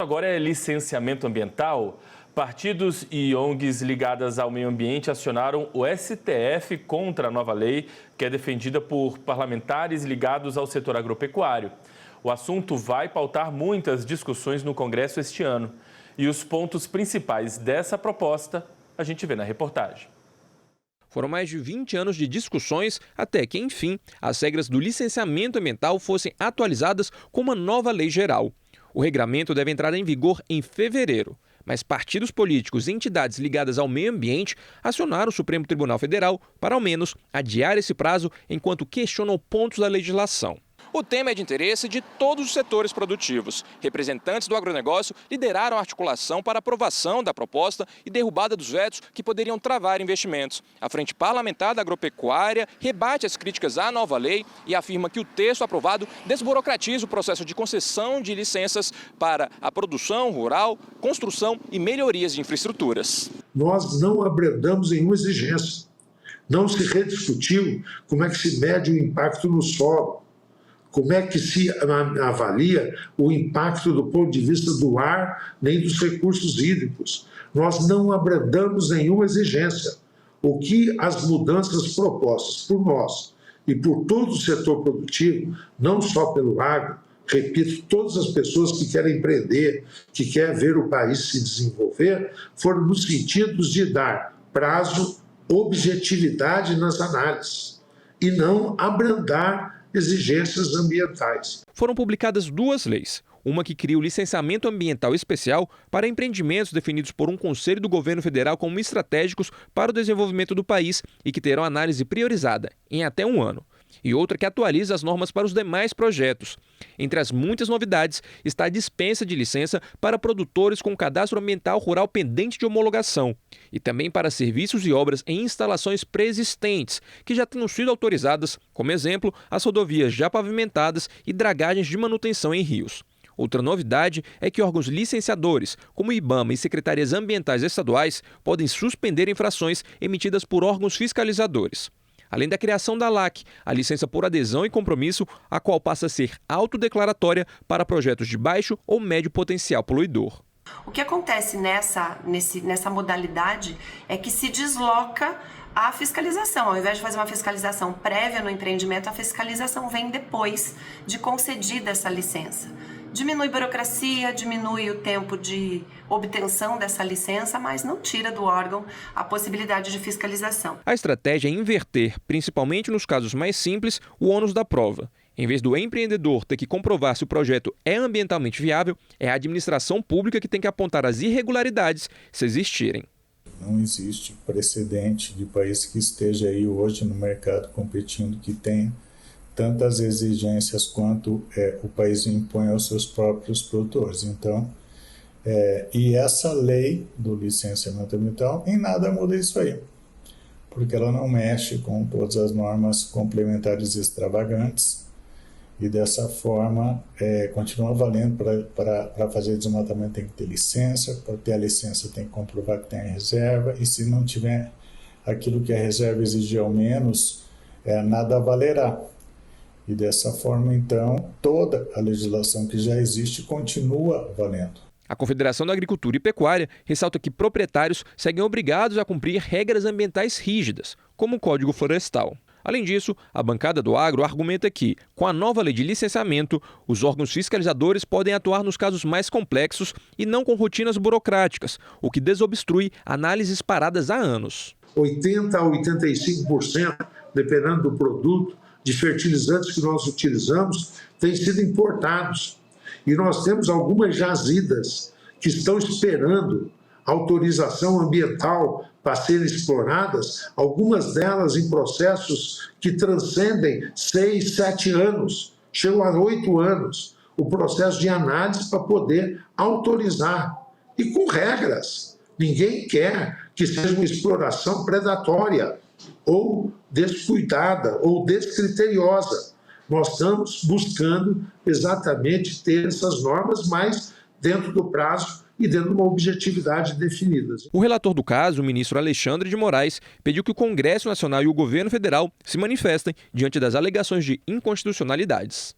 Agora é licenciamento ambiental. Partidos e ONGs ligadas ao meio ambiente acionaram o STF contra a nova lei, que é defendida por parlamentares ligados ao setor agropecuário. O assunto vai pautar muitas discussões no Congresso este ano. E os pontos principais dessa proposta a gente vê na reportagem. Foram mais de 20 anos de discussões até que, enfim, as regras do licenciamento ambiental fossem atualizadas com uma nova lei geral. O regramento deve entrar em vigor em fevereiro, mas partidos políticos e entidades ligadas ao meio ambiente acionaram o Supremo Tribunal Federal para, ao menos, adiar esse prazo enquanto questionam pontos da legislação. O tema é de interesse de todos os setores produtivos. Representantes do agronegócio lideraram a articulação para aprovação da proposta e derrubada dos vetos que poderiam travar investimentos. A Frente Parlamentar da Agropecuária rebate as críticas à nova lei e afirma que o texto aprovado desburocratiza o processo de concessão de licenças para a produção rural, construção e melhorias de infraestruturas. Nós não abrandamos nenhuma exigência. Não se rediscutiu como é que se mede o impacto no solo. Como é que se avalia o impacto do ponto de vista do ar, nem dos recursos hídricos? Nós não abrandamos nenhuma exigência. O que as mudanças propostas por nós e por todo o setor produtivo, não só pelo agro, repito, todas as pessoas que querem empreender, que querem ver o país se desenvolver, foram nos sentidos de dar prazo, objetividade nas análises e não abrandar exigências ambientais. Foram publicadas duas leis. Uma que cria o licenciamento ambiental especial para empreendimentos definidos por um conselho do governo federal como estratégicos para o desenvolvimento do país e que terão análise priorizada em até um ano. E outra que atualiza as normas para os demais projetos. Entre as muitas novidades está a dispensa de licença para produtores com cadastro ambiental rural pendente de homologação e também para serviços e obras em instalações preexistentes que já tenham sido autorizadas, como exemplo, as rodovias já pavimentadas e dragagens de manutenção em rios. Outra novidade é que órgãos licenciadores, como o IBAMA e secretarias ambientais estaduais, podem suspender infrações emitidas por órgãos fiscalizadores. Além da criação da LAC, a licença por adesão e compromisso, a qual passa a ser autodeclaratória para projetos de baixo ou médio potencial poluidor. O que acontece nessa modalidade é que se desloca a fiscalização. Ao invés de fazer uma fiscalização prévia no empreendimento, a fiscalização vem depois de concedida essa licença. Diminui burocracia, diminui o tempo de obtenção dessa licença, mas não tira do órgão a possibilidade de fiscalização. A estratégia é inverter, principalmente nos casos mais simples, o ônus da prova. Em vez do empreendedor ter que comprovar se o projeto é ambientalmente viável, é a administração pública que tem que apontar as irregularidades, se existirem. Não existe precedente de país que esteja aí hoje no mercado competindo, que tenha tantas exigências quanto o país impõe aos seus próprios produtores. Então, e essa lei do licenciamento ambiental em nada muda isso aí, porque ela não mexe com todas as normas complementares extravagantes e dessa forma continua valendo. Para fazer desmatamento tem que ter licença, para ter a licença tem que comprovar que tem a reserva, e se não tiver aquilo que a reserva exigir ao menos, nada valerá. E dessa forma, então, toda a legislação que já existe continua valendo. A Confederação da Agricultura e Pecuária ressalta que proprietários seguem obrigados a cumprir regras ambientais rígidas, como o Código Florestal. Além disso, a bancada do agro argumenta que, com a nova lei de licenciamento, os órgãos fiscalizadores podem atuar nos casos mais complexos e não com rotinas burocráticas, o que desobstrui análises paradas há anos. 80% a 85%, dependendo do produto, de fertilizantes que nós utilizamos, têm sido importados. E nós temos algumas jazidas que estão esperando autorização ambiental para serem exploradas, algumas delas em processos que transcendem 6, 7 anos, chegam a 8 anos, o processo de análise para poder autorizar. E com regras. Ninguém quer que seja uma exploração predatória, ou descuidada, ou descriteriosa. Nós estamos buscando exatamente ter essas normas, mas dentro do prazo e dentro de uma objetividade definida. O relator do caso, o ministro Alexandre de Moraes, pediu que o Congresso Nacional e o governo federal se manifestem diante das alegações de inconstitucionalidades.